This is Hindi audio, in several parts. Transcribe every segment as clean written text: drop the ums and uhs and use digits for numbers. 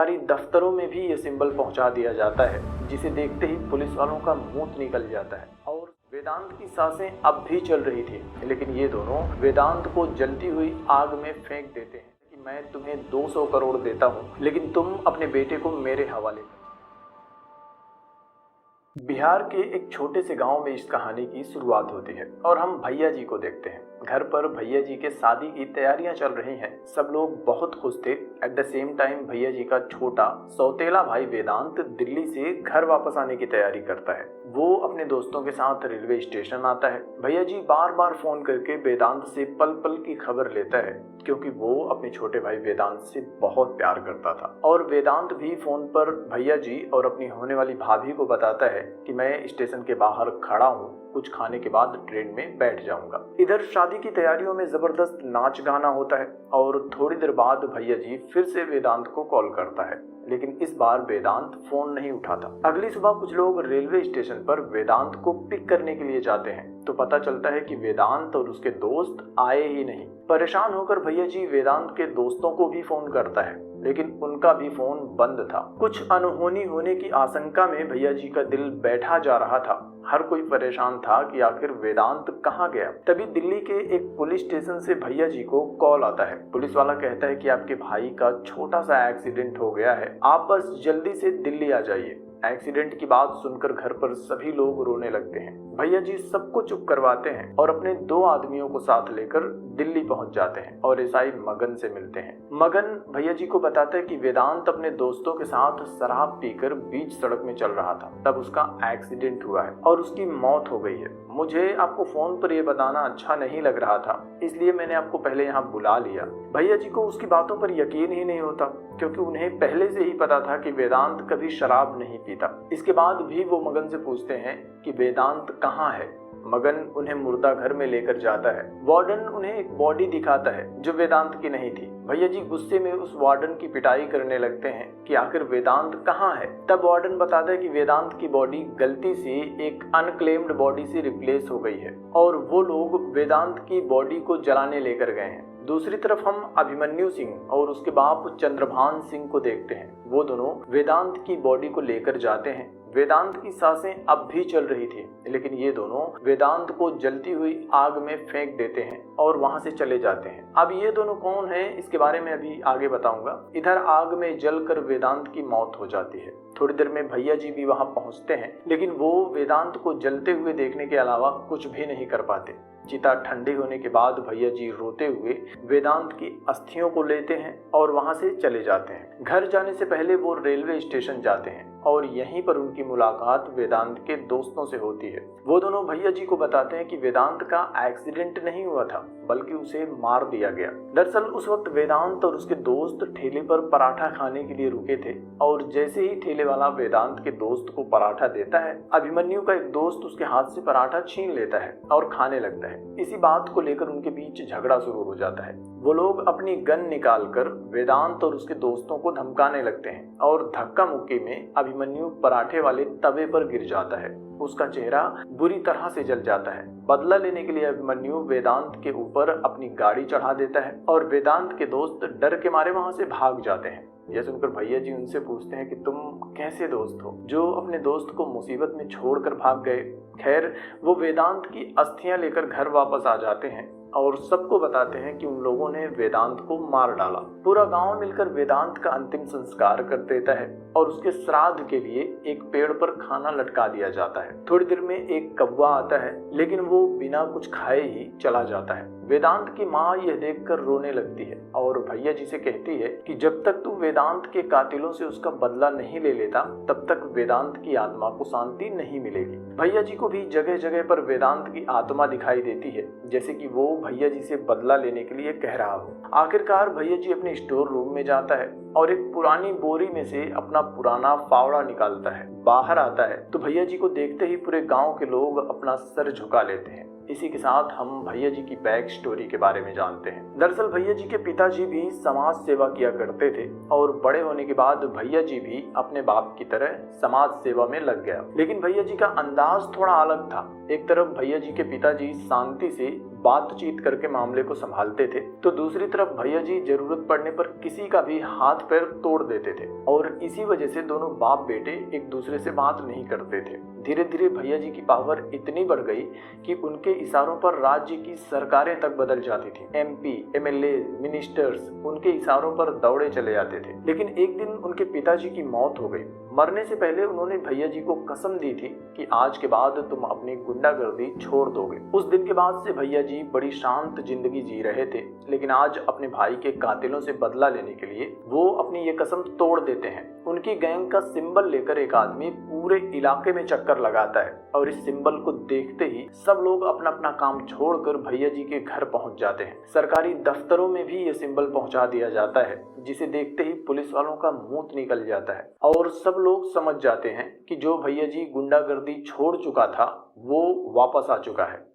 सरकारी दफ्तरों में भी ये सिंबल पहुंचा दिया जाता है, जिसे देखते ही पुलिस वालों का मुंह निकल जाता है। और वेदांत की सांसें अब भी चल रही थी, लेकिन ये दोनों वेदांत को जलती हुई आग में फेंक देते हैं कि मैं तुम्हें 200 करोड़ देता हूँ, लेकिन तुम अपने बेटे को मेरे हवाले करो। बिहार के एक छोटे से गांव में इस कहानी की शुरुआत होती है और हम भैया जी को देखते हैं। घर पर भैया जी के शादी की तैयारियां चल रही हैं। सब लोग बहुत खुश थे। एट द सेम टाइम भैया जी का छोटा सौतेला भाई वेदांत दिल्ली से घर वापस आने की तैयारी करता है। वो अपने दोस्तों के साथ रेलवे स्टेशन आता है। भैया जी बार बार फोन करके वेदांत से पल पल की खबर लेता है, क्योंकि वो अपने छोटे भाई वेदांत से बहुत प्यार करता था। और वेदांत भी फोन पर भैया जी और अपनी होने वाली भाभी को बताता है कि मैं स्टेशन के बाहर खड़ा हूँ, कुछ खाने के बाद ट्रेन में बैठ जाऊंगा। इधर शादी की तैयारियों में जबरदस्त नाच गाना होता है और थोड़ी देर बाद भैया जी फिर से वेदांत को कॉल करता है, लेकिन इस बार वेदांत फोन नहीं उठाता। अगली सुबह कुछ लोग रेलवे स्टेशन पर वेदांत को पिक करने के लिए जाते हैं, तो पता चलता है कि वेदांत और उसके दोस्त आए ही नहीं। परेशान होकर भैया जी वेदांत के दोस्तों को भी फोन करता है, लेकिन उनका भी फोन बंद था। कुछ अनहोनी होने की आशंका में भैया जी का दिल बैठा जा रहा था। हर कोई परेशान था कि आखिर वेदांत कहाँ गया। तभी दिल्ली के एक पुलिस स्टेशन से भैया जी को कॉल आता है। पुलिस वाला कहता है कि आपके भाई का छोटा सा एक्सीडेंट हो गया है, आप बस जल्दी से दिल्ली आ जाइए। एक्सीडेंट की बात सुनकर घर पर सभी लोग रोने लगते हैं। भैया जी सबको चुप करवाते हैं और अपने 2 आदमियों को साथ लेकर दिल्ली पहुंच जाते हैं और एसआई मगन से मिलते हैं। मगन भैया जी को बताता है कि वेदांत अपने दोस्तों के साथ शराब पीकर बीच सड़क में चल रहा था, तब उसका एक्सीडेंट हुआ है और उसकी मौत हो गई है। मुझे आपको फोन पर यह बताना अच्छा नहीं लग रहा था, इसलिए मैंने आपको पहले यहाँ बुला लिया। भैया जी को उसकी बातों पर यकीन ही नहीं होता, क्योंकि उन्हें पहले से ही पता था कि वेदांत कभी शराब नहीं पीता। इसके बाद भी वो मगन से पूछते हैं कि वेदांत कहाँ है। मगन उन्हें मुर्दा घर में लेकर जाता है। वार्डन उन्हें एक बॉडी दिखाता है जो वेदांत की नहीं थी। भैया जी गुस्से में उस वार्डन की पिटाई करने लगते हैं कि आखिर वेदांत कहाँ है। तब वार्डन बताता है कि वेदांत की बॉडी गलती से एक अनक्लेम्ड बॉडी से रिप्लेस हो गई है और वो लोग वेदांत की बॉडी को जलाने लेकर गए हैं। दूसरी तरफ हम अभिमन्यु सिंह और उसके बाप चंद्रभान सिंह को देखते हैं। वो दोनों वेदांत की बॉडी को लेकर जाते हैं। वेदांत की सांसें अब भी चल रही थी, लेकिन ये दोनों वेदांत को जलती हुई आग में फेंक देते हैं और वहां से चले जाते हैं। अब ये दोनों कौन हैं, इसके बारे में अभी आगे बताऊंगा। इधर आग में जलकर वेदांत की मौत हो जाती है। थोड़ी देर में भैया जी भी वहां पहुंचते हैं, लेकिन वो वेदांत को जलते हुए देखने के अलावा कुछ भी नहीं कर पाते। चिता ठंडी होने के बाद भैया जी रोते हुए वेदांत की अस्थियों को लेते हैं और वहां से चले जाते हैं। घर जाने से पहले वो रेलवे स्टेशन जाते हैं और यहीं पर उनकी मुलाकात वेदांत के दोस्तों से होती है। वो दोनों भैया जी को बताते हैं कि वेदांत का एक्सीडेंट नहीं हुआ था, बल्कि उसे मार दिया गया। दरअसल उस वक्त वेदांत और उसके दोस्त ठेले पर पराठा खाने के लिए रुके थे और जैसे ही ठेले वाला वेदांत के दोस्त को पराठा देता है, अभिमन्यु का एक दोस्त उसके हाथ से पराठा छीन लेता है और खाने लगता है। इसी बात को लेकर उनके बीच झगड़ा शुरू हो जाता है। वो लोग अपनी गन निकालकर वेदांत और उसके दोस्तों को धमकाने लगते हैं और धक्का मुक्की में अभिमन्यु पराठे वाले तवे पर गिर जाता है। उसका चेहरा बुरी तरह से जल जाता है। बदला लेने के लिए अभिमन्यु वेदांत के ऊपर अपनी गाड़ी चढ़ा देता है और वेदांत के दोस्त डर के मारे वहां से भाग जाते हैं। यह सुनकर भैया जी उनसे पूछते हैं कि तुम कैसे दोस्त हो जो अपने दोस्त को मुसीबत में छोड़कर भाग गए। खैर वो वेदांत की अस्थियां लेकर घर वापस आ जाते हैं और सबको बताते हैं कि उन लोगों ने वेदांत को मार डाला। पूरा गांव मिलकर वेदांत का अंतिम संस्कार कर देता है और उसके श्राद्ध के लिए एक पेड़ पर खाना लटका दिया जाता है। थोड़ी देर में एक कौवा आता है, लेकिन वो बिना कुछ खाए ही चला जाता है। वेदांत की माँ यह देखकर रोने लगती है और भैया जी से कहती है कि जब तक तू वेदांत के कातिलों से उसका बदला नहीं ले लेता, तब तक वेदांत की आत्मा को शांति नहीं मिलेगी। भैया जी को भी जगह जगह पर वेदांत की आत्मा दिखाई देती है, जैसे कि वो भैया जी से बदला लेने के लिए कह रहा हो। आखिरकार भैया जी अपने स्टोर रूम में जाता है और एक पुरानी बोरी में से अपना पुराना फावड़ा निकालता है। बाहर आता है तो भैया जी को देखते ही पूरे गांव के लोग अपना सर झुका लेते हैं। इसी के साथ हम भैया जी की बैक स्टोरी के बारे में जानते हैं। दरअसल भैया जी के पिताजी भी समाज सेवा किया करते थे और बड़े होने के बाद भैया जी भी अपने बाप की तरह समाज सेवा में लग गया। लेकिन भैया जी का अंदाज थोड़ा अलग था। एक तरफ भैया जी के पिताजी शांति से बातचीत करके मामले को संभालते थे, तो दूसरी तरफ भैया जी जरूरत पड़ने पर किसी का भी हाथ पैर तोड़ देते थे। और इसी वजह से दोनों बाप बेटे एक दूसरे से बात नहीं करते थे। धीरे धीरे भैया जी की पावर इतनी बढ़ गई कि उनके इशारों पर राज्य की सरकारें तक बदल जाती थी। MP, MLA, मिनिस्टर्स उनके इशारों पर दौड़े चले जाते थे। लेकिन एक दिन उनके पिताजी की मौत हो गई। मरने से पहले उन्होंने भैया जी को कसम दी थी कि आज के बाद तुम अपनी गुंडागर्दी छोड़ दोगे। उस दिन के बाद से भैया जी बड़ी शांत जिंदगी जी रहे थे, लेकिन आज अपने भाई के कातिलों से बदला लेने के लिए वो अपनी ये कसम तोड़ देते हैं। उनकी गैंग का सिंबल लेकर एक आदमी पूरे इलाके में चक्कर लगाता है और इस सिंबल को देखते ही सब लोग अपना अपना काम छोड़कर भैया जी के घर पहुंच जाते हैं। सरकारी दफ्तरों में भी ये सिंबल पहुंचा दिया जाता है, जिसे देखते ही पुलिस वालों का मुंह निकल जाता है और सब लोग समझ जाते हैं कि जो भैया जी गुंडागर्दी छोड़ चुका था वो वापस आ चुका है।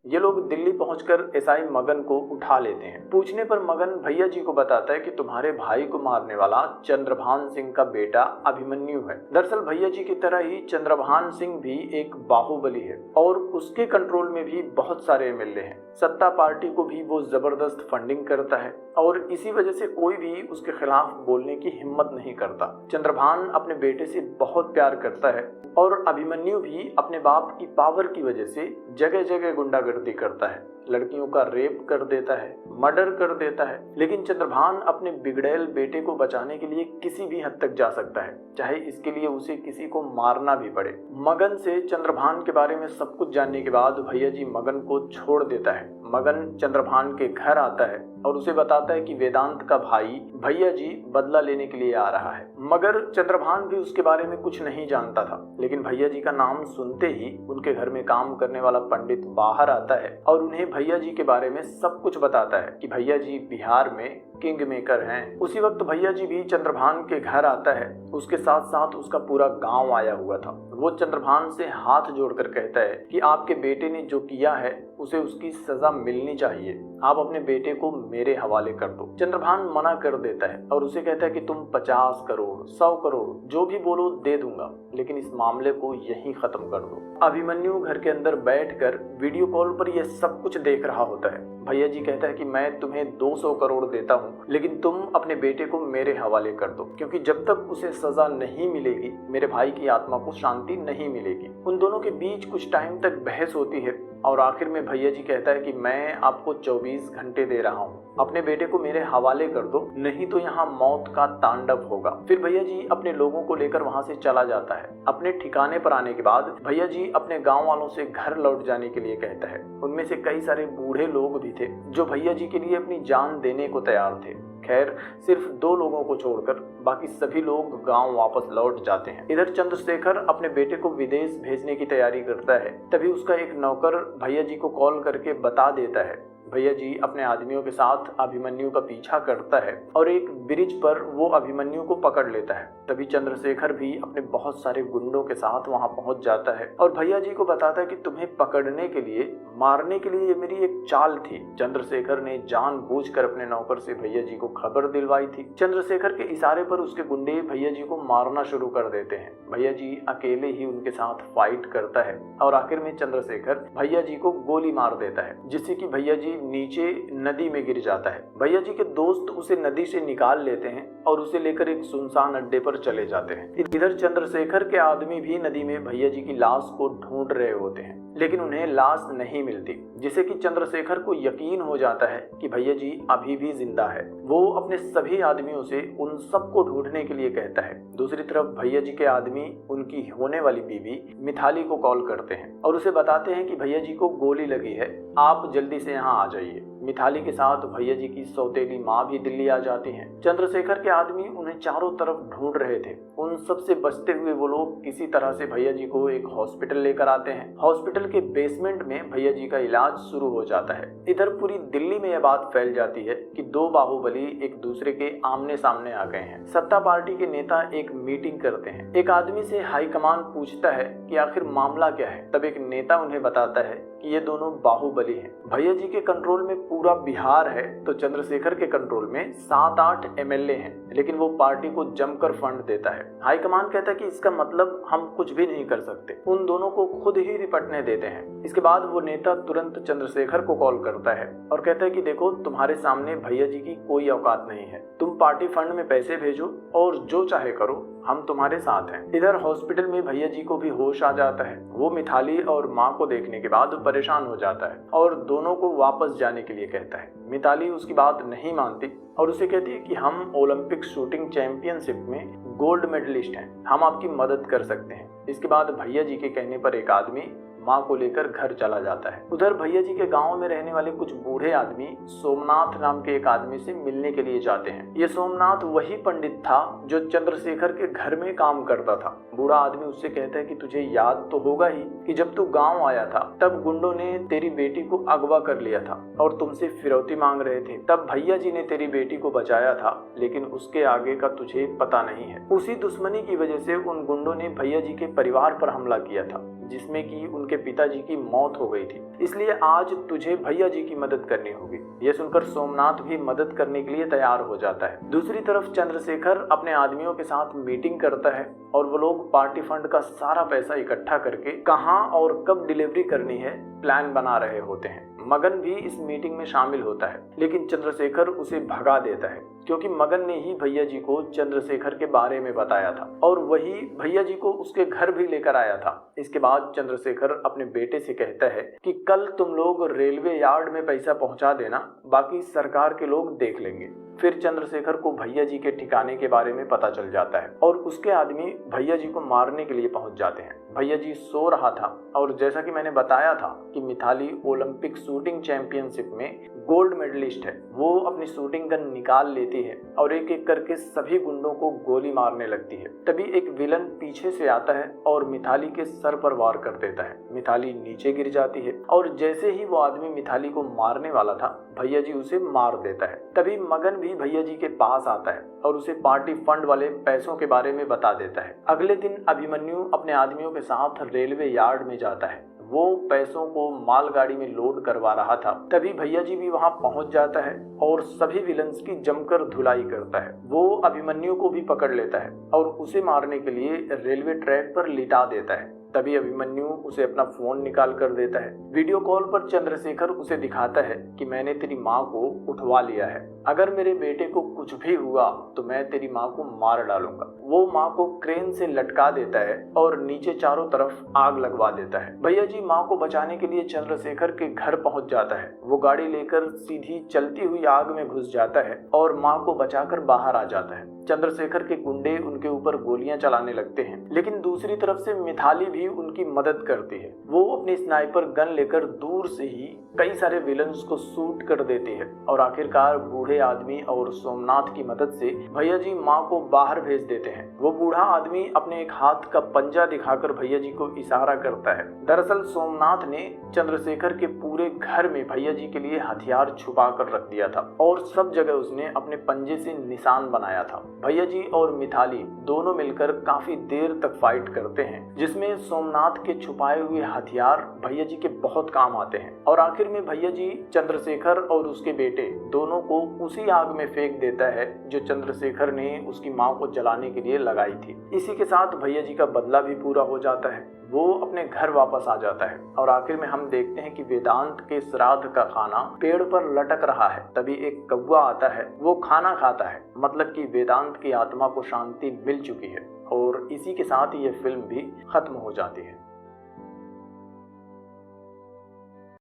ये लोग दिल्ली पहुंचकर SI मगन को उठा लेते हैं। पूछने पर मगन भैया जी को बताता है कि तुम्हारे भाई को मारने वाला चंद्रभान सिंह का बेटा अभिमन्यु है। दरअसल भैया जी की तरह ही चंद्रभान सिंह भी एक बाहुबली है और उसके कंट्रोल में भी बहुत सारे MLA हैं। सत्ता पार्टी को भी वो जबरदस्त फंडिंग करता है और इसी वजह से कोई भी उसके खिलाफ बोलने की हिम्मत नहीं करता। चंद्रभान अपने बेटे से बहुत प्यार करता है और अभिमन्यु भी अपने बाप की पावर की वजह से जगह जगह गुंडागर्दी करता है, लड़कियों का रेप कर देता है, मर्डर कर देता है। लेकिन चंद्रभान अपने बिगड़ैल बेटे को बचाने के लिए किसी भी हद तक जा सकता है, चाहे इसके लिए उसे किसी को मारना भी पड़े। मगन से चंद्रभान के बारे में सब कुछ जानने के बाद भैया जी मगन को छोड़ देता है। मगन चंद्रभान के घर आता है और उसे बताता है कि वेदांत का भाई भैया जी बदला लेने के लिए आ रहा है। मगर चंद्रभान भी उसके बारे में कुछ नहीं जानता था, लेकिन भैया जी का नाम सुनते ही उनके घर में काम करने वाला पंडित बाहर आता है और उन्हें भैया जी के बारे में सब कुछ बताता है कि भैया जी बिहार में किंग मेकर हैं। उसी वक्त भैया जी भी चंद्रभान के घर आता है। उसके साथ साथ उसका पूरा गांव आया हुआ था। वो चंद्रभान से हाथ जोड़कर कहता है कि आपके बेटे ने जो किया है उसे उसकी सजा मिलनी चाहिए, आप अपने बेटे को मेरे हवाले कर दो। चंद्रभान मना कर देता है और उसे कहता है कि तुम 50 करोड़ 100 करोड़ जो भी बोलो दे दूंगा, लेकिन इस मामले को यहीं खत्म कर दो। अभिमन्यु घर के अंदर बैठकर वीडियो कॉल पर यह सब कुछ देख रहा होता है। भैया जी कहता है कि मैं तुम्हें 200 करोड़ देता हूँ, लेकिन तुम अपने बेटे को मेरे हवाले कर दो, क्योंकि जब तक उसे सजा नहीं मिलेगी मेरे भाई की आत्मा को शांति नहीं मिलेगी। उन दोनों के बीच कुछ टाइम तक बहस होती है और आखिर में भैया जी कहता है कि मैं आपको 24 घंटे दे रहा हूँ, अपने बेटे को मेरे हवाले कर दो, नहीं तो यहाँ मौत का तांडव होगा। फिर भैया जी अपने लोगों को लेकर वहाँ से चला जाता है। अपने ठिकाने पर आने के बाद भैया जी अपने गाँव वालों से घर लौट जाने के लिए कहता है। उनमें से कई सारे बूढ़े लोग भी थे जो भैया जी के लिए अपनी जान देने को तैयार थे। खैर सिर्फ 2 लोगों को छोड़कर बाकी सभी लोग गांव वापस लौट जाते हैं। इधर चंद्रशेखर अपने बेटे को विदेश भेजने की तैयारी करता है। तभी उसका एक नौकर भैया जी को कॉल करके बता देता है। भैया जी अपने आदमियों के साथ अभिमन्यु का पीछा करता है और एक ब्रिज पर वो अभिमन्यु को पकड़ लेता है। तभी चंद्रशेखर भी अपने बहुत सारे गुंडों के साथ वहां पहुंच जाता है और भैया जी को बताता है कि तुम्हें पकड़ने के लिए मारने के लिए ये मेरी एक चाल थी। चंद्रशेखर ने जानबूझकर अपने नौकर से भैया जी को खबर दिलवाई थी। चंद्रशेखर के इशारे पर उसके गुंडे भैया जी को मारना शुरू कर देते हैं। भैया जी अकेले ही उनके साथ फाइट करता है और आखिर में चंद्रशेखर भैया जी को गोली मार देता है, जिससे कि भैया जी नीचे नदी में गिर जाता है। भैया जी के दोस्त उसे नदी से निकाल लेते हैं और उसे लेकर एक सुनसान अड्डे पर चले जाते हैं। इधर चंद्रशेखर के आदमी भी नदी में भैया जी की लाश को ढूंढ रहे होते हैं, लेकिन उन्हें लाश नहीं मिलती, जिससे कि चंद्रशेखर को यकीन हो जाता है कि भैया जी अभी भी जिंदा है। वो अपने सभी आदमियों से उन सबको ढूंढने के लिए कहता है। दूसरी तरफ भैया जी के आदमी उनकी होने वाली बीवी मिताली को कॉल करते हैं और उसे बताते हैं कि भैया जी को गोली लगी है, आप जल्दी से यहाँ आ जाइए। मिताली के साथ भैया जी की सौतेली माँ भी दिल्ली आ जाती हैं। चंद्रशेखर के आदमी उन्हें चारों तरफ ढूंढ रहे थे। उन सब से बचते हुए वो लोग किसी तरह से भैया जी को एक हॉस्पिटल लेकर आते हैं। हॉस्पिटल के बेसमेंट में भैया जी का इलाज शुरू हो जाता है। इधर पूरी दिल्ली में यह बात फैल जाती है कि 2 बाहुबली एक दूसरे के आमने सामने आ गए हैं। सत्ता पार्टी के नेता एक मीटिंग करते हैं। एक आदमी से हाईकमान पूछता है कि आखिर मामला क्या है। तब एक नेता उन्हें बताता है कि ये दोनों बाहुबली हैं। भैया जी के कंट्रोल में पूरा बिहार है तो चंद्रशेखर के कंट्रोल में 7-8 MLA हैं। लेकिन वो पार्टी को जमकर फंड देता है। हाईकमान कहता है कि इसका मतलब हम कुछ भी नहीं कर सकते, उन दोनों को खुद ही निपटने देते हैं। इसके बाद वो नेता तुरंत चंद्रशेखर को कॉल करता है और कहता है कि देखो, तुम्हारे सामने भैया जी की कोई औकात नहीं है, तुम पार्टी फंड में पैसे भेजो और जो चाहे करो, हम तुम्हारे साथ हैं। इधर हॉस्पिटल में भैया जी को भी होश आ जाता है। वो मिताली और माँ को देखने के बाद परेशान हो जाता है और दोनों को वापस जाने के लिए कहता है। मिताली उसकी बात नहीं मानती और उसे कहती है कि हम ओलंपिक शूटिंग चैंपियनशिप में गोल्ड मेडलिस्ट हैं, हम आपकी मदद कर सकते हैं। इसके बाद भैया जी के कहने पर एक आदमी माँ को लेकर घर चला जाता है। उधर भैया जी के गांव में रहने वाले कुछ बूढ़े आदमी सोमनाथ नाम के एक आदमी से मिलने के लिए जाते हैं। ये सोमनाथ वही पंडित था जो चंद्रशेखर के घर में काम करता था। बूढ़ा आदमी उससे कहता है कि तुझे याद तो होगा ही कि जब तू गांव आया था तब गुंडों ने तेरी बेटी को अगवा कर लिया था और तुमसे फिरौती मांग रहे थे। तब भैया जी ने तेरी बेटी को बचाया था, लेकिन उसके आगे का तुझे पता नहीं है। उसी दुश्मनी की वजह से उन गुंडों ने भैया जी के परिवार पर हमला किया था, जिसमें कि उनके पिताजी की मौत हो गई थी। इसलिए आज तुझे भैया जी की मदद करनी होगी। यह सुनकर सोमनाथ भी मदद करने के लिए तैयार हो जाता है। दूसरी तरफ चंद्रशेखर अपने आदमियों के साथ मीटिंग करता है और वो लोग पार्टी फंड का सारा पैसा इकट्ठा करके कहां और कब डिलीवरी करनी है प्लान बना रहे होते हैं। मगन भी इस मीटिंग में शामिल होता है, लेकिन चंद्रशेखर उसे भगा देता है क्योंकि मगन ने ही भैया जी को चंद्रशेखर के बारे में बताया था और वही भैया जी को उसके घर भी लेकर आया था। इसके बाद चंद्रशेखर अपने बेटे से कहता है कि कल तुम लोग रेलवे यार्ड में पैसा पहुंचा देना, बाकी सरकार के लोग देख लेंगे। फिर चंद्रशेखर को भैया जी के ठिकाने के बारे में पता चल जाता है और उसके आदमी भैया जी को मारने के लिए पहुंच जाते हैं। भैया जी सो रहा था और जैसा कि मैंने बताया था कि मिताली ओलंपिक शूटिंग चैंपियनशिप में गोल्ड मेडलिस्ट है, वो अपनी शूटिंग गन निकाल लेती है और एक एक करके सभी गुंडों को गोली मारने लगती है। तभी एक विलन पीछे से आता है और मिताली के सर पर वार कर देता है। मिताली नीचे गिर जाती है और जैसे ही वो आदमी मिताली को मारने वाला था, भैया जी उसे मार देता है। तभी मगन भी भैया जी के पास आता है और उसे पार्टी फंड वाले पैसों के बारे में बता देता है। अगले दिन अभिमन्यु अपने आदमियों के साथ रेलवे यार्ड में जाता है। वो पैसों को मालगाड़ी में लोड करवा रहा था। तभी भैया जी भी वहां पहुंच जाता है और सभी विलन्स की जमकर धुलाई करता है। वो अभिमन्यु को भी पकड़ लेता है और उसे मारने के लिए रेलवे ट्रैक पर लिटा देता है। तभी अभिमन्यु उसे अपना फोन निकाल कर देता है। वीडियो कॉल पर चंद्रशेखर उसे दिखाता है कि मैंने तेरी माँ को उठवा लिया है, अगर मेरे बेटे को कुछ भी हुआ तो मैं तेरी माँ को मार डालूंगा। वो माँ को क्रेन से लटका देता है और नीचे चारों तरफ आग लगवा देता है। भैया जी माँ को बचाने के लिए चंद्रशेखर के घर पहुंच जाता है। वो गाड़ी लेकर सीधी चलती हुई आग में घुस जाता है और माँ को बचाकर बाहर आ जाता है। चंद्रशेखर के गुंडे उनके ऊपर गोलियां चलाने लगते हैं, लेकिन दूसरी तरफ से मिताली भी उनकी मदद करती है। वो अपनी स्नाइपर गन लेकर दूर से ही कई सारे विलन्स को शूट कर देती है और आखिरकार बूढ़े आदमी और सोमनाथ की मदद से भैया जी माँ को बाहर भेज देते हैं। वो बूढ़ा आदमी अपने एक हाथ का पंजा दिखाकर भैया जी को इशारा करता है। दरअसल सोमनाथ ने चंद्रशेखर के पूरे घर में भैया जी के लिए हथियार छुपा कर रख दिया था और सब जगह उसने अपने पंजे से निशान बनाया था। भैया जी और मिताली दोनों मिलकर काफी देर तक फाइट करते हैं, जिसमें सोमनाथ के छुपाए हुए हथियार भैया जी के बहुत काम आते हैं और आखिर में भैया जी चंद्रशेखर और उसके बेटे दोनों को उसी आग में फेंक देता है जो चंद्रशेखर ने उसकी माँ को जलाने के लिए लगाई थी। इसी के साथ भैया जी का बदला भी पूरा हो जाता है। वो अपने घर वापस आ जाता है और आखिर में हम देखते हैं कि वेदांत के श्राद्ध का खाना पेड़ पर लटक रहा है। तभी एक कौवा आता है, वो खाना खाता है, मतलब कि वेदांत की आत्मा को शांति मिल चुकी है और इसी के साथ ये फिल्म भी खत्म हो जाती है।